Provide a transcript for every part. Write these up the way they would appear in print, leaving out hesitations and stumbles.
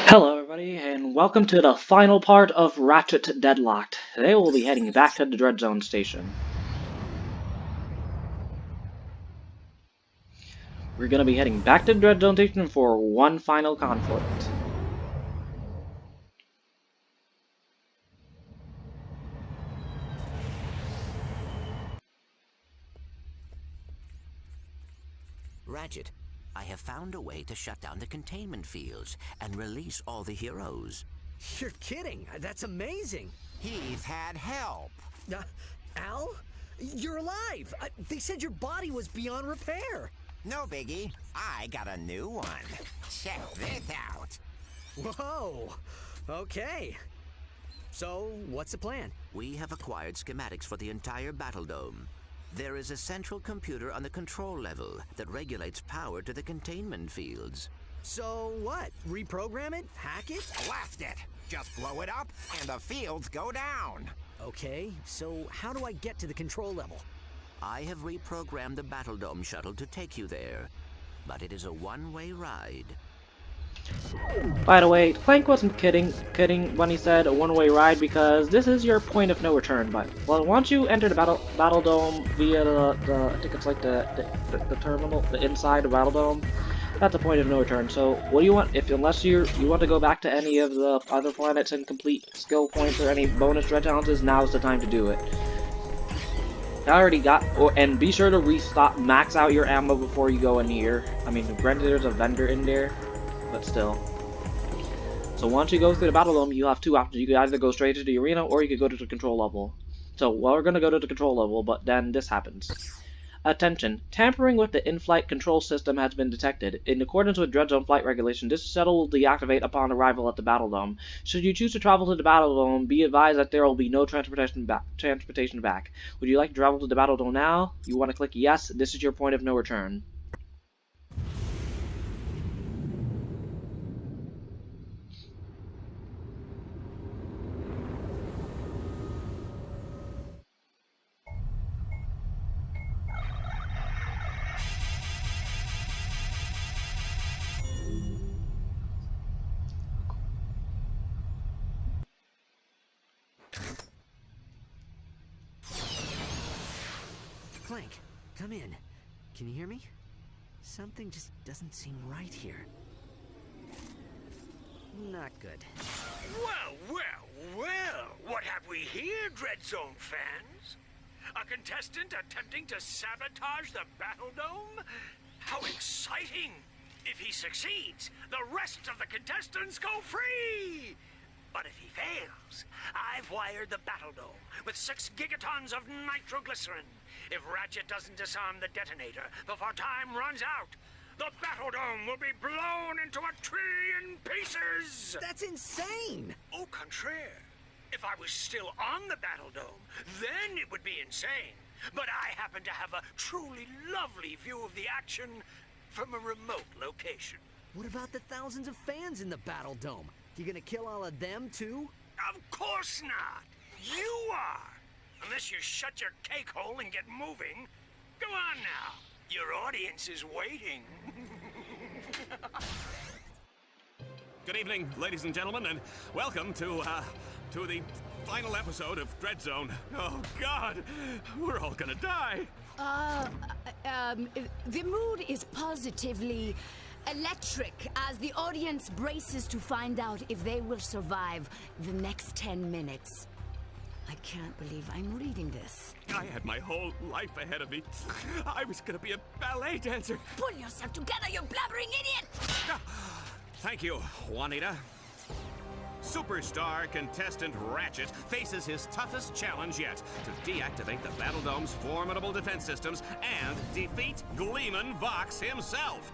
Hello, everybody, and welcome to the final part of Ratchet Deadlocked. Today we'll be heading back to the Dreadzone Station. We're gonna be heading back to the Dreadzone Station for one final conflict. Ratchet, I have found a way to shut down the containment fields and release all the heroes. You're kidding. That's amazing. He's had help. Al? You're alive. They said your body was beyond repair. No biggie. I got a new one. Check this out. Whoa. Okay. So, what's the plan? We have acquired schematics for the entire battle dome. There is a central computer on the control level that regulates power to the containment fields. So what? Reprogram it? Hack it? Blast it. Just blow it up and the fields go down. Okay, so how do I get to the control level? I have reprogrammed the battle dome shuttle to take you there, but it is a one-way ride. By the way, Clank wasn't kidding when he said a one-way ride, because this is your point of no return. But once you enter the battle dome via the I think it's like the terminal, the inside the battle dome, that's a point of no return. So what do you want? Unless you want to go back to any of the other planets and complete skill points or any bonus dread challenges, now's the time to do it. I already got, and be sure to max out your ammo before you go in here. I mean, granted there's a vendor in there, but still. So once you go through the battle dome, you have two options. You could either go straight to the arena, or you could go to the control level. So, we're gonna go to the control level, but then this happens. Attention! Tampering with the in-flight control system has been detected. In accordance with Dreadzone flight regulation, this shuttle will deactivate upon arrival at the battle dome. Should you choose to travel to the battle dome, be advised that there will be no transportation back. Would you like to travel to the battle dome now? You want to click yes. This is your point of no return. Clank, come in. Can you hear me? Something just doesn't seem right here. Not good. Well, what have we here, Dreadzone fans? A contestant attempting to sabotage the battle dome? How exciting! If he succeeds, the rest of the contestants go free! But if he fails, I've wired the battle dome with 6 gigatons of nitroglycerin. If Ratchet doesn't disarm the detonator before time runs out, the battle dome will be blown into a trillion pieces! That's insane! Au contraire. If I was still on the battle dome, then it would be insane. But I happen to have a truly lovely view of the action from a remote location. What about the thousands of fans in the battle dome? You gonna kill all of them, too? Of course not! You are! Unless you shut your cake hole and get moving. Go on now. Your audience is waiting. Good evening, ladies and gentlemen, and welcome to the final episode of Dreadzone. Oh, God! We're all gonna die! The mood is positively electric as the audience braces to find out if they will survive the next 10 minutes. I can't believe I'm reading this. I had my whole life ahead of me. I was gonna be a ballet dancer. Pull yourself together, you blabbering idiot! Thank you, Juanita. Superstar contestant Ratchet faces his toughest challenge yet to deactivate the Battle Dome's formidable defense systems and defeat Gleeman Vox himself.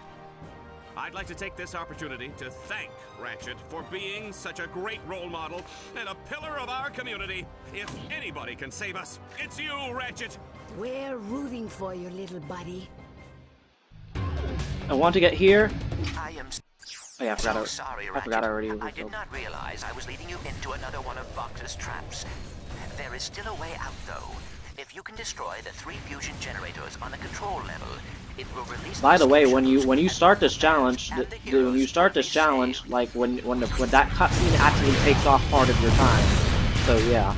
I'd like to take this opportunity to thank Ratchet for being such a great role model and a pillar of our community. If anybody can save us, it's you, Ratchet. We're rooting for you, little buddy. I want to get here. I am Oh yeah, so sorry, Ratchet. I forgot already. I did not realize I was leading you into another one of Vox's traps. There is still a way out, though. If you can destroy the 3 fusion generators on the control level, it will release. By the way, when solutions you and start the this challenge, and the when you heroes start will this be challenge, saved. like when that cutscene actually takes off part of your time. So yeah,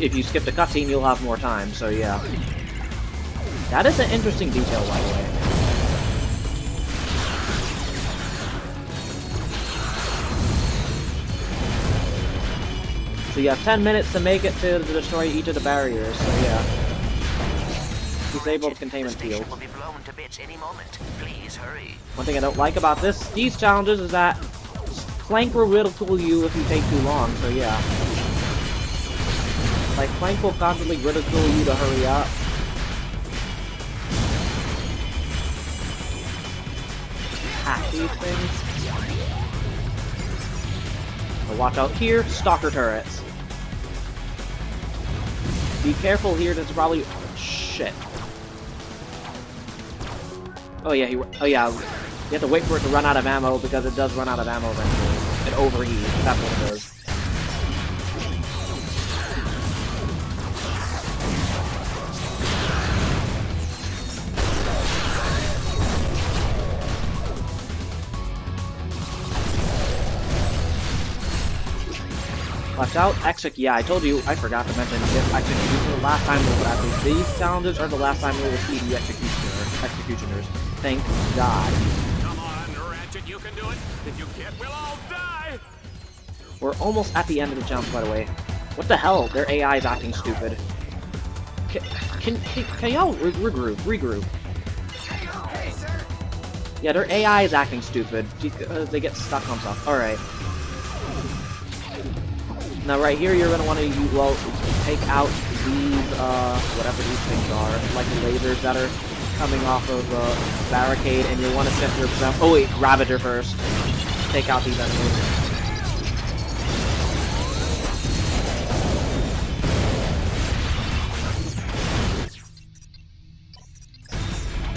if you skip the cutscene, you'll have more time. So yeah, that is an interesting detail, by the way. So you have 10 minutes to make it to destroy each of the barriers. So yeah. Disable the containment The station field. will be blown to bits any moment. Please hurry. One thing I don't like about these challenges is that Clank will ridicule you if you take too long, so yeah. Like, Clank will constantly ridicule you to hurry up. Hack these things. But watch out here, stalker turrets. Be careful here, there's probably... shit. Oh yeah, you have to wait for it to run out of ammo because it does run out of ammo eventually. It overheats, that's what it does. Watch out, yeah, I told you, I forgot to mention, execution the last time we will have these challenges are the last time we will see the executioners. Thank God. Come on, Ratchet, you can do it. If you can't, we'll all die. We're almost at the end of the challenge, by the way. What the hell? Their AI is acting stupid. Can y'all regroup? Yeah, their AI is acting stupid because they get stuck on stuff. Alright. Now right here you're gonna want to take out these whatever these things are, like the lasers that are coming off of the barricade, and you'll want to set your oh wait, Ravager first. Take out these enemies.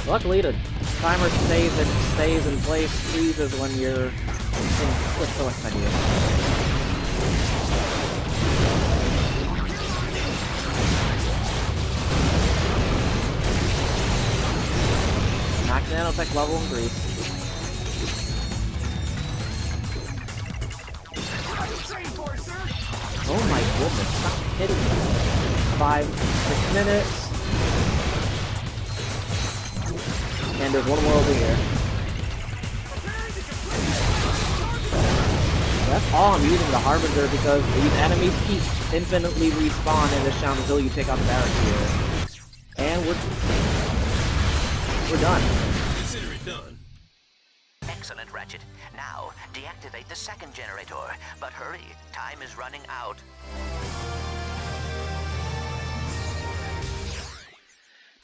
Luckily the timer stays in place, freezes when you're in quick select menu. Max nanotech level increase. Oh my goodness, stop hitting me. 5-6 minutes. And there's one more over here. That's all I'm using the Harbinger because these enemies keep infinitely respawn in this challenge until you take out the barricade. And we're done. Consider it done. Excellent, Ratchet. Now, deactivate the second generator. But hurry, time is running out.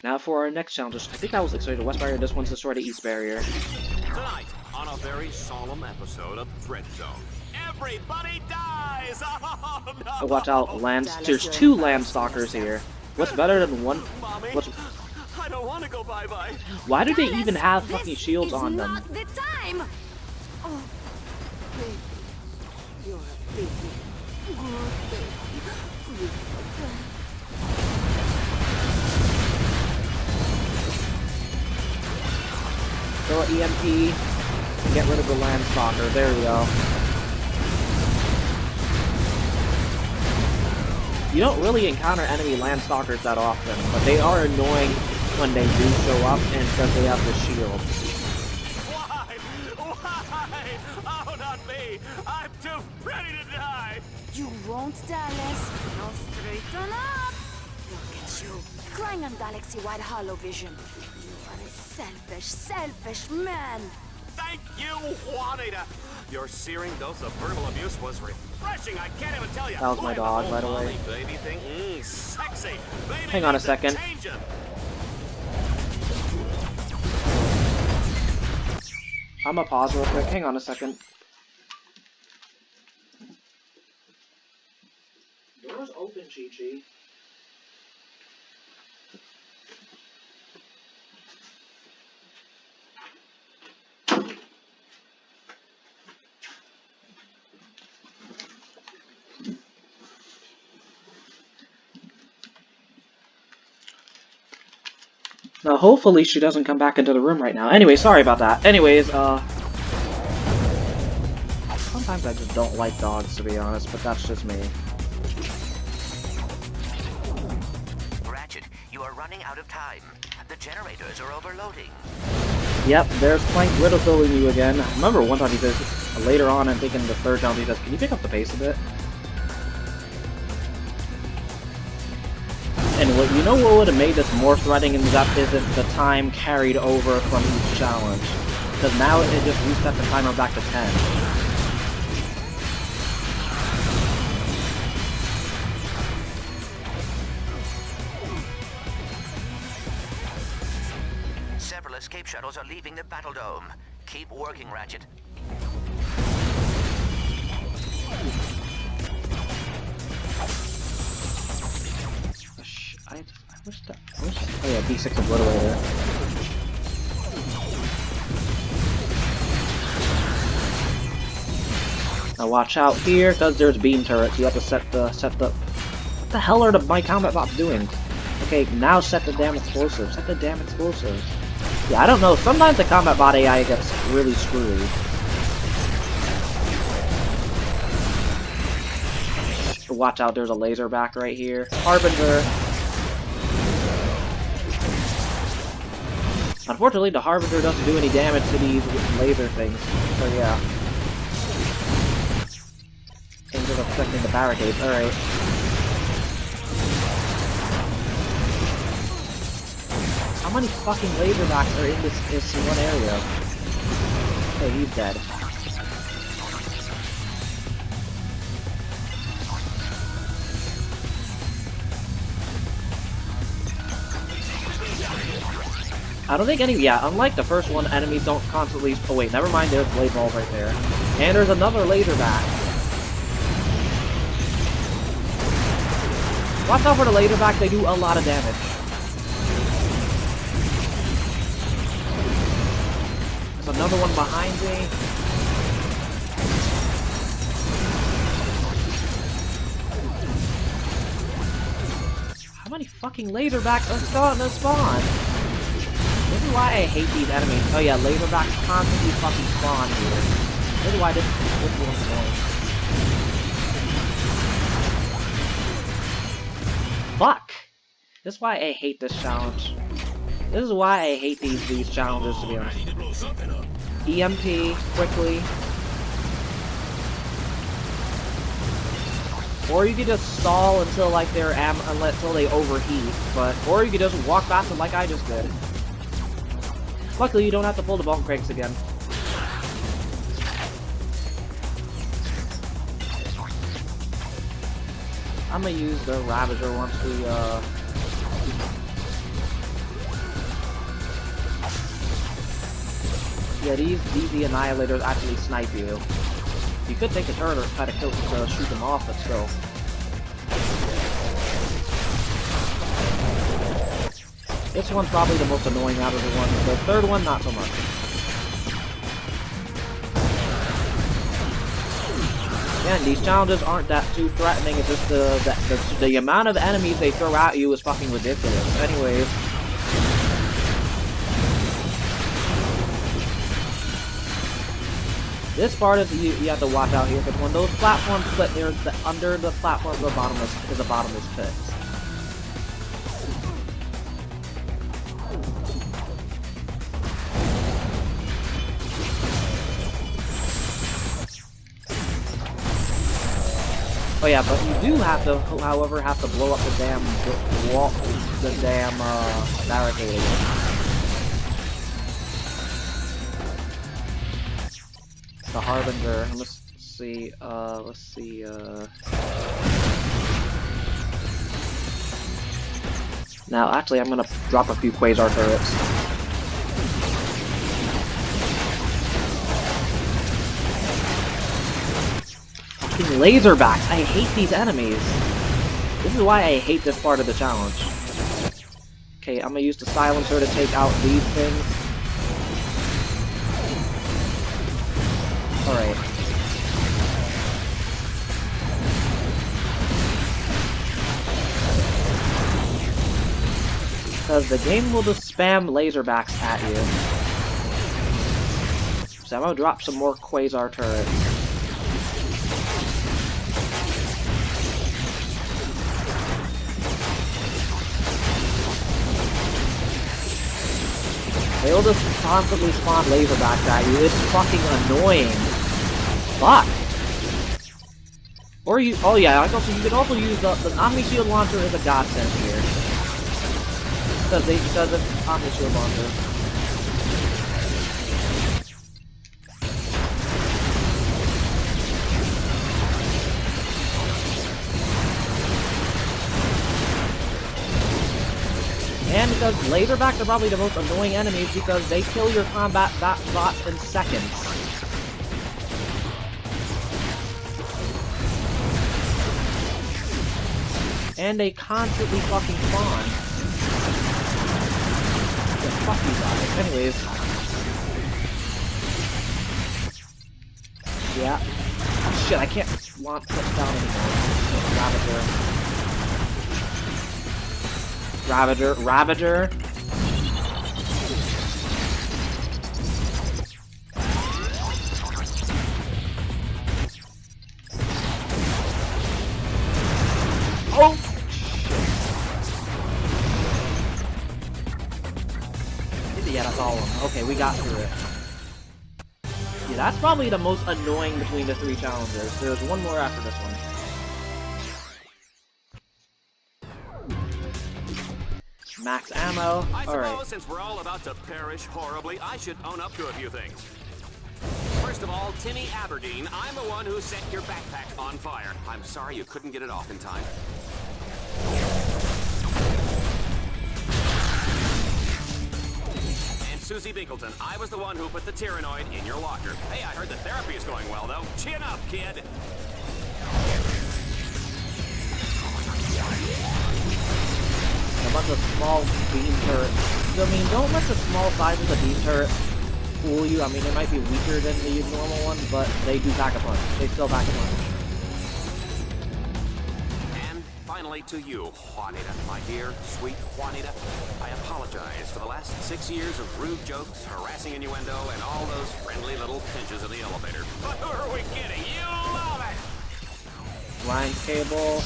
Now for our next challenge. I think I was excited. The West Barrier, this one's destroy the East Barrier. Tonight, on a very solemn episode of Dreadzone, everybody dies! Oh, no! Oh, watch out, there's 2 Landstalkers here. What's better than one? Mommy, I don't want to go bye-bye. Why do they even have fucking shields on them? Not the time. Oh, baby, you're a baby. Good baby. Throw an EMP. Get rid of the Landstalker. There we go. You don't really encounter enemy Landstalkers that often, but they are annoying when they do show up and because they have the shield. Why? Why? Oh, not me! I'm too ready to die! You won't, Dallas. Now straighten up. Look at you, crying on galaxy-wide hollow vision. You are a selfish man. Thank you, Juanita! Your searing dose of verbal abuse was refreshing, I can't even tell you. That was my dog, by the way. Baby thing, sexy. Baby Hang on a second. changing. I'm gonna pause real quick. Hang on a second. Door's open, Chi-Chi. Now, hopefully she doesn't come back into the room right now. Anyway, sorry about that. Anyways, sometimes I just don't like dogs, to be honest, but that's just me. Ratchet, you are running out of time. The generators are overloading. Yep, there's Clank ridiculing you again. I remember one time he says, later on, I'm thinking the third time he says, can you pick up the pace a bit? And what you know what would have made this more threatening is if the time carried over from each challenge. Because now it just reset the timer back to 10. Several escape shuttles are leaving the Battle Dome. Keep working, Ratchet. I wish that. Oh yeah, D6 obliterator. Now watch out here, because there's beam turrets. You have to set the. What the hell are my combat bots doing? Okay, now set the damn explosives. Set the damn explosives. Yeah, I don't know. Sometimes the combat bot AI gets really screwy. Watch out, there's a laser back right here. Harbinger. Unfortunately, the Harbinger doesn't do any damage to these laser things. So yeah. Things are affecting the barricades. Alright. How many fucking laserbacks are in this one area? Okay, he's dead. I don't think yeah, unlike the first one, enemies don't constantly... Oh wait, never mind, there's blade balls right there. And there's another laserback. Watch out for the laserback, they do a lot of damage. There's another one behind me. How many fucking laserbacks are starting to spawn? This is why I hate these enemies. Oh yeah, laserbacks constantly fucking spawn here. This is why this one's annoying. Fuck! This is why I hate this challenge. This is why I hate these challenges, to be honest. EMP, quickly. Or you could just stall until like until they overheat, or you could just walk past them like I just did. Luckily, you don't have to pull the bump cranks again. I'm gonna use the Ravager once we, Yeah, the Annihilators actually snipe you. You could take a turret or try to shoot them off, but still. This one's probably the most annoying out of the ones. The third one, not so much. Again, these challenges aren't that too threatening. It's just the amount of enemies they throw at you is fucking ridiculous. Anyways. This part is you have to watch out here, because when those platforms split, under the platform is a bottomless pit. Oh yeah, but you do have to, however, blow up the damn wall, the damn barricade again. The Harbinger. Let's see. Now, actually, I'm gonna drop a few Quasar turrets. Fucking laserbacks! I hate these enemies. This is why I hate this part of the challenge. Okay, I'm gonna use the silencer to take out these things. Alright. Because because the game will just spam laserbacks at you. So I'm gonna drop some more Quasar turrets. They'll just constantly spawn laserbacks at you. It's fucking annoying. Fuck. Or you, oh yeah, you can also use the Omni Shield launcher is a godsend here. Because it's Omni Shield launcher. And because laserbacks are probably the most annoying enemies because they kill your combat bots in seconds. And they constantly fucking spawn. Yeah, fuck you guys. Anyways. Yeah. Oh, shit, I can't launch this down anymore. Ravager. Oh! Shit. Yeah, that's all of them. Okay, we got through it. Yeah, that's probably the most annoying between the three challengers. There's one more after this one. Max ammo. I suppose Alright. since we're all about to perish horribly, I should own up to a few things. First of all, Timmy Aberdeen, I'm the one who set your backpack on fire. I'm sorry you couldn't get it off in time. And Susie Binkleton, I was the one who put the Tyrannoid in your locker. Hey, I heard the therapy is going well, though. Chin up, kid! A bunch of small beam turrets. I mean, don't let the small size of the beam turret fool you. I mean, they might be weaker than the normal ones, but they do pack a punch. They still pack a punch. And finally to you, Juanita, my dear, sweet Juanita. I apologize for the last 6 years of rude jokes, harassing innuendo, and all those friendly little pinches in the elevator. But who are we kidding? You love it! Line cable.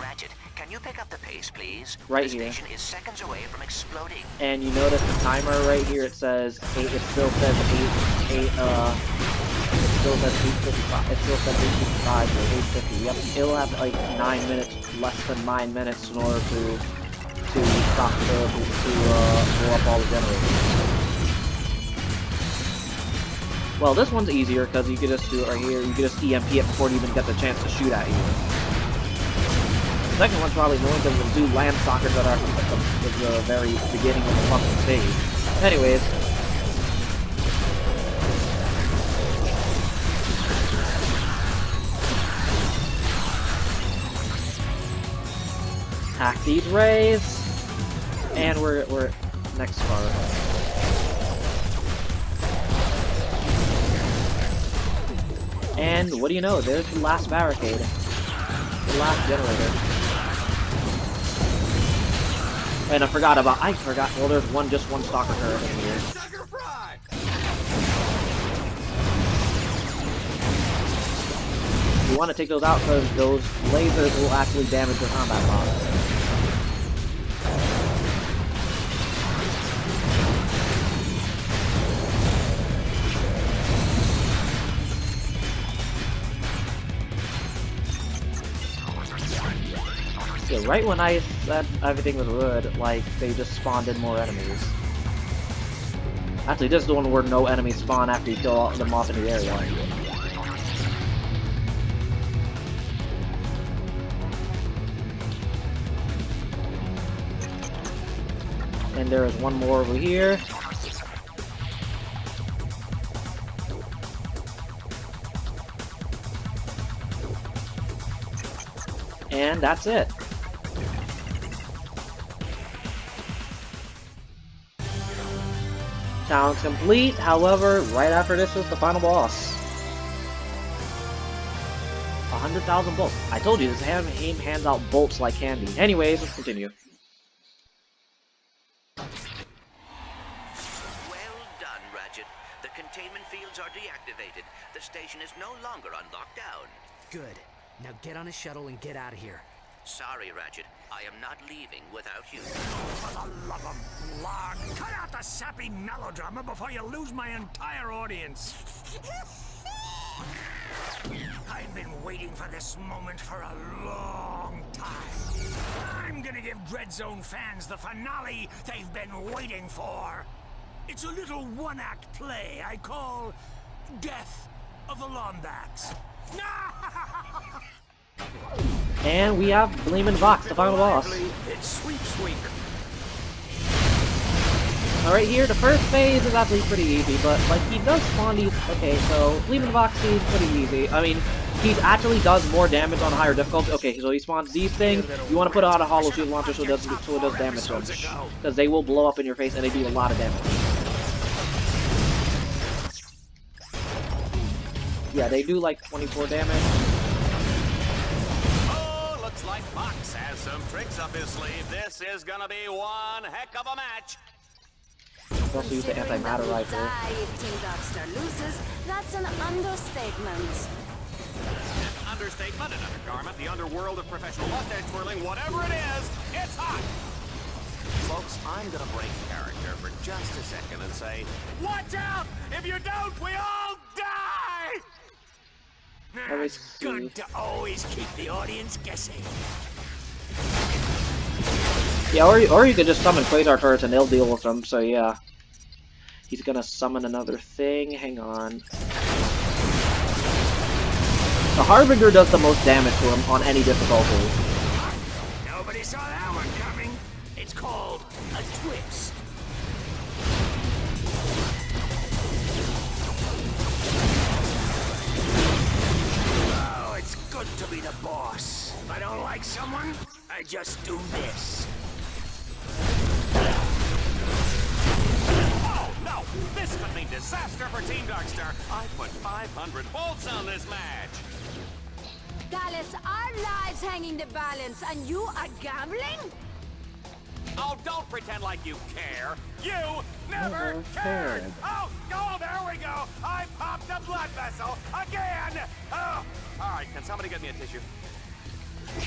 Ratchet, can you pick up the pace, please? Right the here. station is seconds away from exploding. And you notice the timer right here, it says 8, it still says 8, it still says 8:55, it still says 8:55 or 8:50, yep, it'll have like 9 minutes, less than 9 minutes in order to stop blow up all the generators. Well, this one's easier, because you can just do it right here, you can just EMP it before it even gets a chance to shoot at you. The second one's probably annoying because there's 2 land stalkers that are at the very beginning of the fucking stage. Anyways. Hack these rays. And we're next part. And what do you know? There's the last barricade. The last generator. And I forgot, well there's just one stalker turret in here. You want to take those out because those lasers will actually damage your combat bots. Yeah, right when I said everything was good, like, they just spawned in more enemies. Actually, this is the one where no enemies spawn after you kill them off in the area. And there is one more over here. And that's it. Challenge complete, however, right after this is the final boss. 100,000 bolts. I told you, this game hands out bolts like candy. Anyways, let's continue. The containment fields are deactivated. The station is no longer on lockdown. Good. Now get on a shuttle and get out of here. Sorry, Ratchet. I am not leaving without you. For the love of Blarg, cut out the sappy melodrama before you lose my entire audience. I've been waiting for this moment for a long time. I'm gonna give Dreadzone fans the finale they've been waiting for. It's a little one-act play I call Death of the Lombats. And we have Gleeman Vox, the final boss. It's sweep. Alright, here, the first phase is actually pretty easy, but, like, he does spawn these... Okay, so, Gleeman Vox is pretty easy. I mean, he actually does more damage on higher difficulty. Okay, so he spawns these things. You want to put out a hollow shield launcher so it does damage to them. Because they will blow up in your face and they do a lot of damage. Yeah, they do, like, 24 damage. Oh, looks like Vox has some tricks up his sleeve. This is gonna be one heck of a match. Also use the antimatter rifle. If Team Darkstar loses, that's an understatement. An understatement, an undergarment, the underworld of professional mustache twirling, whatever it is, it's hot! Folks, I'm gonna break character for just a second and say, watch out! If you don't, we all die! It's good to always keep the audience guessing. Yeah, or you could just summon Quasar turrets and they'll deal with them, so yeah. He's gonna summon another thing, hang on. The Harbinger does the most damage to him on any difficulty. Nobody saw that one coming. It's called a twist. Oh, it's good to be the boss. If I don't like someone, I just do this. Oh, no! This could mean disaster for Team Darkstar. I put 500 volts on this match. Dallas, our lives hang in the balance, and you are gambling? Oh, don't pretend like you care. You never cared. Oh, there we go. I popped a blood vessel again. Oh, all right. Can somebody get me a tissue?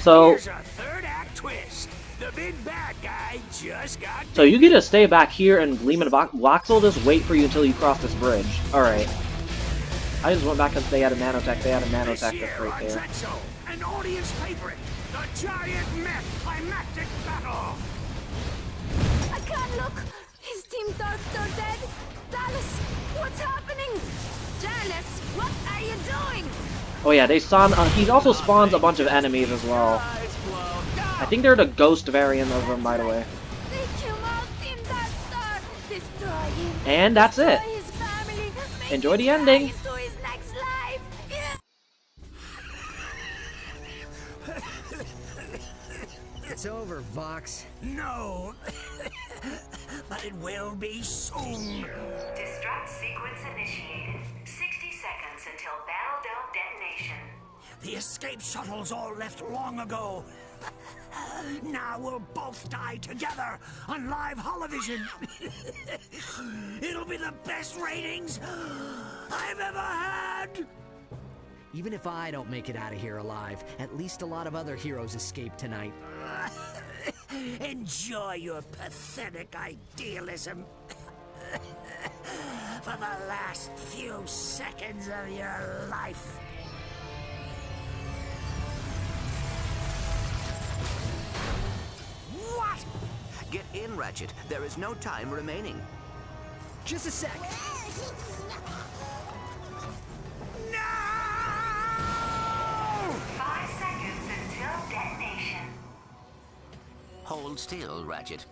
So, Here's a third act twist. The big bad guy just got... so you get to stay back here and Gleeman Vox will just wait for you until you cross this bridge. Alright. I just went back because they had a nanotech. They had a nanotech that's right there. Dreadzone, an audience favorite, the giant myth climactic battle. I can't look! Is Team Darkstar dead? Dallas, what's happening? Dallas, what are you doing? Oh yeah, they spawn. He also spawns a bunch of enemies as well. I think they're the ghost variant of them, by the way. They kill out Team Darkstar, destroy him. And that's it. Destroy his family, make Enjoy the him ending. die into his next life. It's over, Vox. No, but it will be soon. Destruct sequence initiated. 60 seconds until Battle Dome detonation. The escape shuttles all left long ago. Now we'll both die together on live holovision. It'll be the best ratings I've ever had. Even if I don't make it out of here alive, at least a lot of other heroes escape tonight. Enjoy your pathetic idealism. For the last few seconds of your life. What? Get in, Ratchet. There is no time remaining. Just a sec. No! 5 seconds until detonation. Hold still, Ratchet.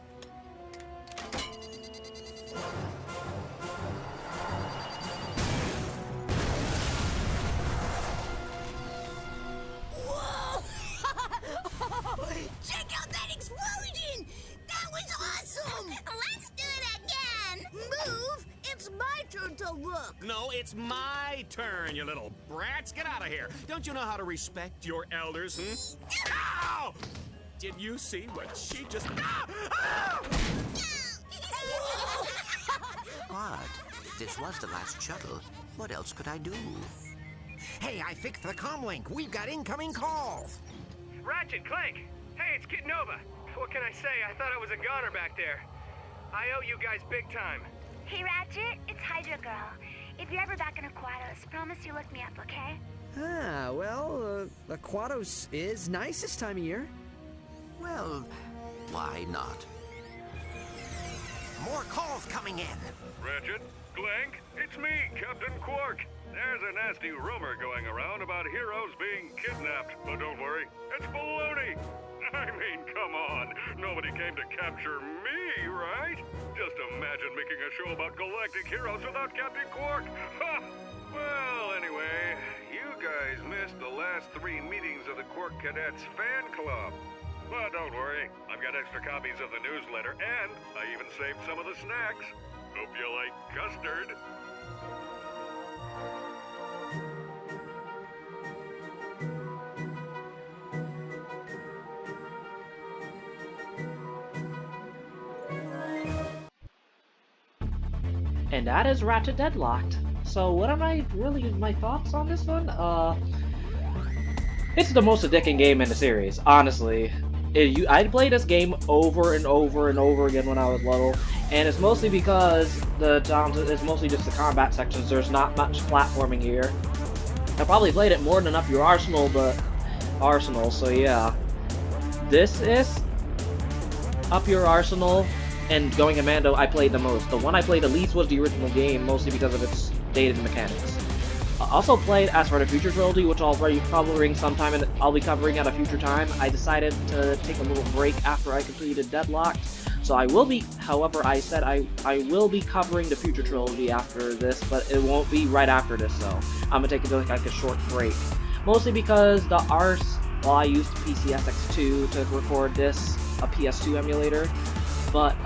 Check out that explosion! That was awesome! Let's do it again! Move! It's my turn to look! No, it's my turn, you little brats. Get out of here. Don't you know how to respect your elders, Ow! Did you see what she just... What? this was the last shuttle, what else could I do? Hey, I fixed the comlink. We've got incoming calls. Ratchet, Clank! Hey, it's Kit Nova. What can I say? I thought I was a goner back there. I owe you guys big time. Hey, Ratchet, it's Hydra Girl. If you're ever back in Aquatos, promise you look me up, okay? Ah, well, Aquatos is nice this time of year. Well, why not? More calls coming in. Ratchet, Clank, it's me, Captain Quark. There's a nasty rumor going around about heroes being kidnapped, but don't worry, it's baloney. I mean, come on, nobody came to capture me, right? Just imagine making a show about galactic heroes without Captain Quark. Ha! Well, anyway, you guys missed the last 3 meetings of the Quark Cadets fan club. But don't worry, I've got extra copies of the newsletter, and I even saved some of the snacks. Hope you like custard. And that is Ratchet Deadlocked. So what are my thoughts on this one? It's the most addicting game in the series, honestly. I'd play this game over and over and over again when I was little, and it's mostly because it's mostly just the combat sections. There's not much platforming here. I probably played it more than Up Your Arsenal, so yeah. This is Up Your Arsenal and Going Commando I played the most. The one I played the least was the original game, mostly because of its dated mechanics. I also played As for the Future Trilogy, which I'll be covering sometime, and I'll be covering at a future time. I decided to take a little break after I completed Deadlocked, so I will be, however, I said I will be covering the Future Trilogy after this, but it won't be right after this, so I'm gonna take like a short break. Mostly because the I used PCSX2 to record this, a PS2 emulator, but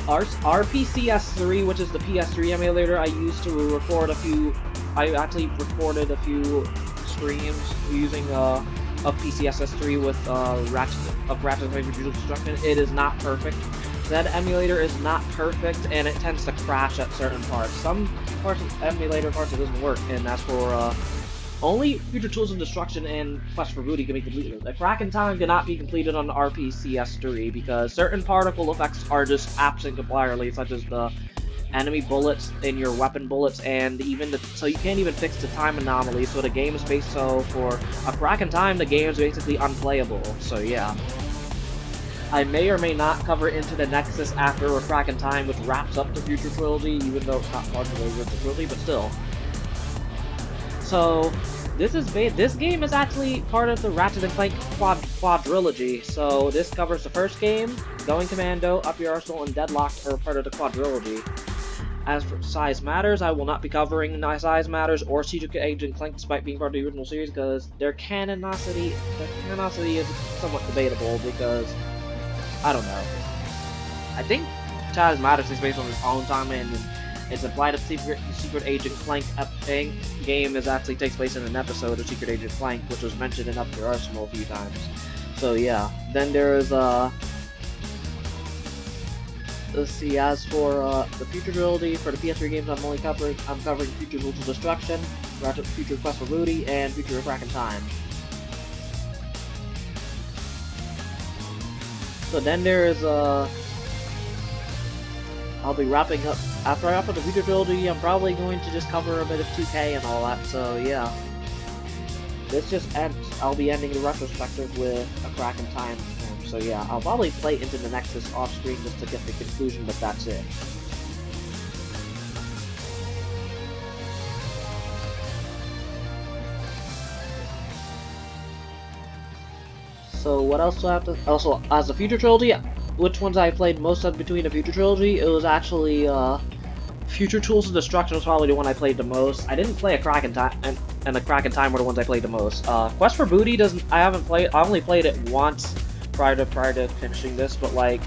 RPCS3, which is the PS3 emulator I used to record I actually recorded a few streams using a PCSS3 with Ratchet Digital Destruction. It is not perfect. That emulator is not perfect, and it tends to crash at certain parts. Some parts of emulator parts it doesn't work, and that's for only Future Tools of Destruction and Quest for Booty can be completed. The Crack in Time cannot be completed on the RPCS3 because certain particle effects are just absent entirely, such as the enemy bullets in your weapon bullets, and so you can't even fix the time anomaly. So the game is for A Crack in Time, the game is basically unplayable. So yeah, I may or may not cover Into the Nexus after A Crack in Time, which wraps up the Future Trilogy, even though it's not part of the original trilogy, but still. So, this game is actually part of the Ratchet and Clank quadrilogy. So, this covers the first game, Going Commando, Up Your Arsenal, and Deadlocked are part of the quadrilogy. As for Size Matters, I will not be covering Size Matters or Secret Agent Clank despite being part of the original series, because their canonicity is somewhat debatable, because, I don't know. I think Size Matters is based on its own time, and it's implied that Secret Agent Clank game actually takes place in an episode of Secret Agent Clank, which was mentioned in Up Your Arsenal a few times. So yeah. Then there's let's see, as for the Future Trilogy, for the PS3 games I'm covering Future Tools of Destruction, Ratchet Future Quest for Booty, and Future Crack in Time. So then there's I'll be wrapping up, after I wrap up the Future Trilogy, I'm probably going to just cover a bit of 2K and all that, so yeah. This just ends, I'll be ending the retrospective with A Crack in Time, so yeah, I'll probably play Into the Nexus off screen just to get the conclusion, but that's it. So what else do I have to, also, as the Future Trilogy, which ones I played most of between the Future Trilogy, it was actually, Future Tools of Destruction was probably the one I played the most. I didn't play A Crack in Time, and A Crack in Time were the ones I played the most. Quest for Booty I only played it once prior to finishing this, but like,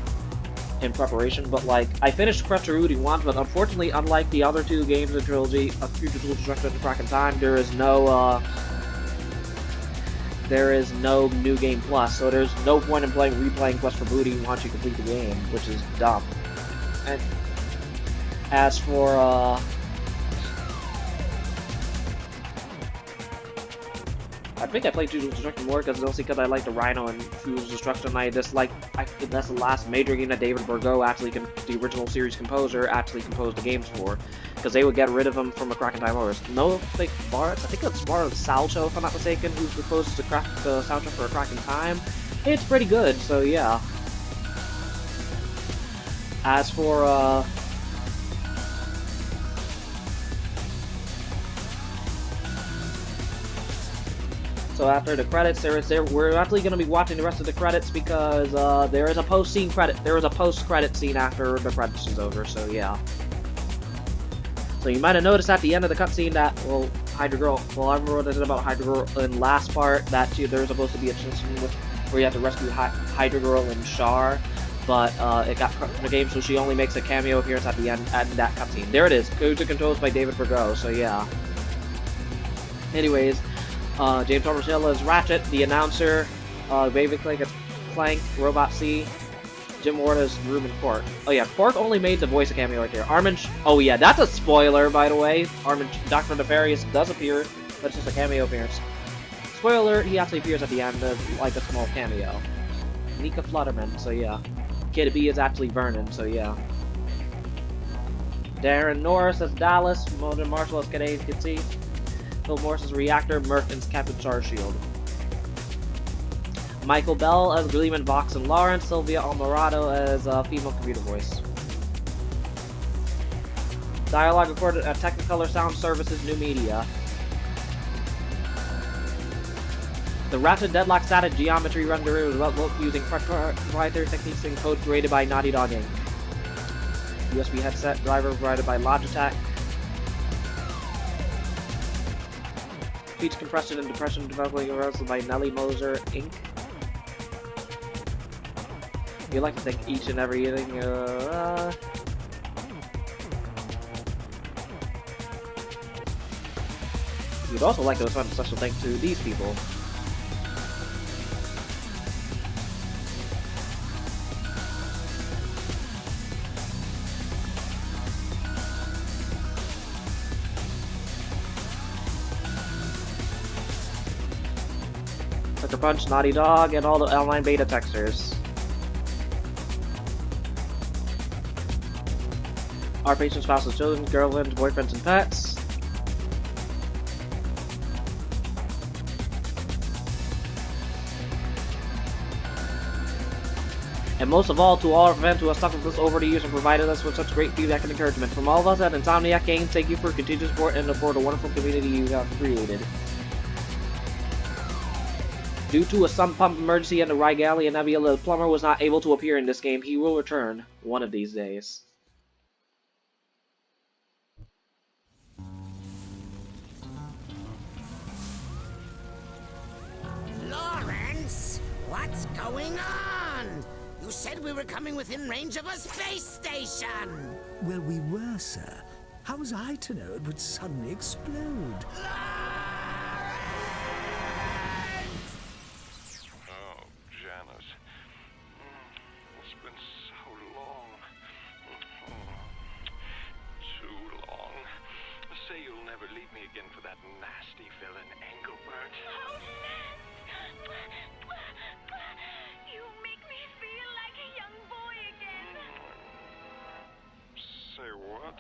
in preparation, but like, I finished Quest for Booty once, but unfortunately, unlike the other two games in the trilogy, Future Tools of Destruction and A Crack in Time, there is no New Game Plus, so there's no point in replaying Quest for Booty once you complete the game, which is dumb. As for I think I played Fuse Destruction more because mostly because I like the Rhino and Fuse Destruction. I think that's the last major game that David Burgo actually, the original series composer, actually composed the games for, because they would get rid of them from a Crack in Time Wars. No, like I think it's Bar Salcho, if I'm not mistaken, who composes the soundtrack for A Crack in Time. It's pretty good, so yeah. As for so after the credits, we're actually going to be watching the rest of the credits because there is a post-scene credit. There is a post-credit scene after the credits is over. So yeah. So you might have noticed at the end of the cutscene that Hydra Girl. Well, I remember what I said about Hydra Girl in last part that there's supposed to be a scene where you have to rescue Hydra Girl and Char, but it got cut from the game, so she only makes a cameo appearance at the end at that cutscene. There it is. Codes controls by David Burgo. So yeah. Anyways. James Armstrong is Ratchet, the announcer, Raven Clank is Clank, Robot C, Jim Ward is Groom and Quark. Oh yeah, Quark only made the voice a cameo right there. Oh yeah, that's a spoiler, by the way. Dr. Nefarious does appear, but it's just a cameo appearance. Spoiler, he actually appears at the end of, like, a small cameo. Nika Flutterman, so yeah. Kid B is actually Vernon, so yeah. Darren Norris as Dallas, Modern Marshall as Cadet, you can see. Phil Morris as Reactor, Murph as Captain Starshield. Michael Bell as Gleeman Vox and Lawrence, Sylvia Alvarado as female computer voice. Dialogue recorded at Technicolor Sound Services New Media. The Ratchet Deadlocked static geometry renderer was developed using proprietary techniques and code created by Naughty Dog Inc. USB headset driver provided by Logitech. Speech compression and depression developed by Nelly Moser Inc. We like to thank each and every thing. We'd also like to send a special thanks to these people. Sucker Punch, Naughty Dog, and all the online beta testers. Our patients, spouses, children, girlfriends, boyfriends, and pets. And most of all, to all our fans who have stuck with us over the years and provided us with such great feedback and encouragement. From all of us at Insomniac Games, thank you for continued support and for the wonderful community you have created. Due to a sump pump emergency in the Rygallia Nebula, the plumber was not able to appear in this game. He will return one of these days. Lawrence, what's going on? You said we were coming within range of a space station. Well, we were, sir. How was I to know it would suddenly explode? Oh, Janice. It's been so long. Too long. Say you'll never leave me again for that nasty villain, Engelbert. Oh, you make me feel like a young boy again. Say what?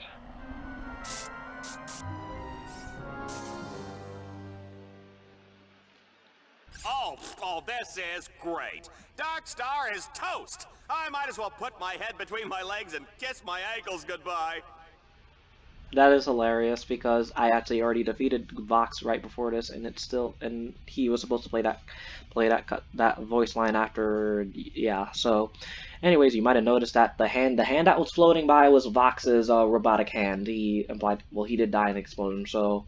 Oh, this is great. Darkstar is toast. I might as well put my head between my legs and kiss my ankles goodbye. That is hilarious because I actually already defeated Vox right before this, and he was supposed to play that voice line after, yeah. So, anyways, you might have noticed that the hand that was floating by was Vox's robotic hand. He did die in the explosion. So,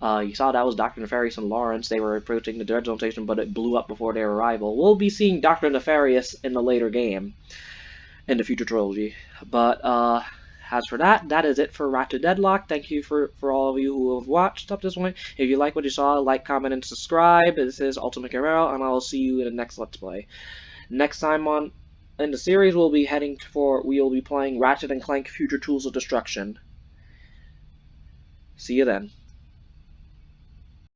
you saw that was Dr. Nefarious and Lawrence. They were approaching the Dreadzone Station, but it blew up before their arrival. We'll be seeing Dr. Nefarious in the later game, in the future trilogy. But as for that is it for Ratchet Deadlocked. Thank you for all of you who have watched up this point. If you like what you saw, like, comment, and subscribe. This is Ultimate Camaro, and I will see you in the next Let's Play. Next time on in the series, we'll be playing Ratchet and Clank Future Tools of Destruction. See you then.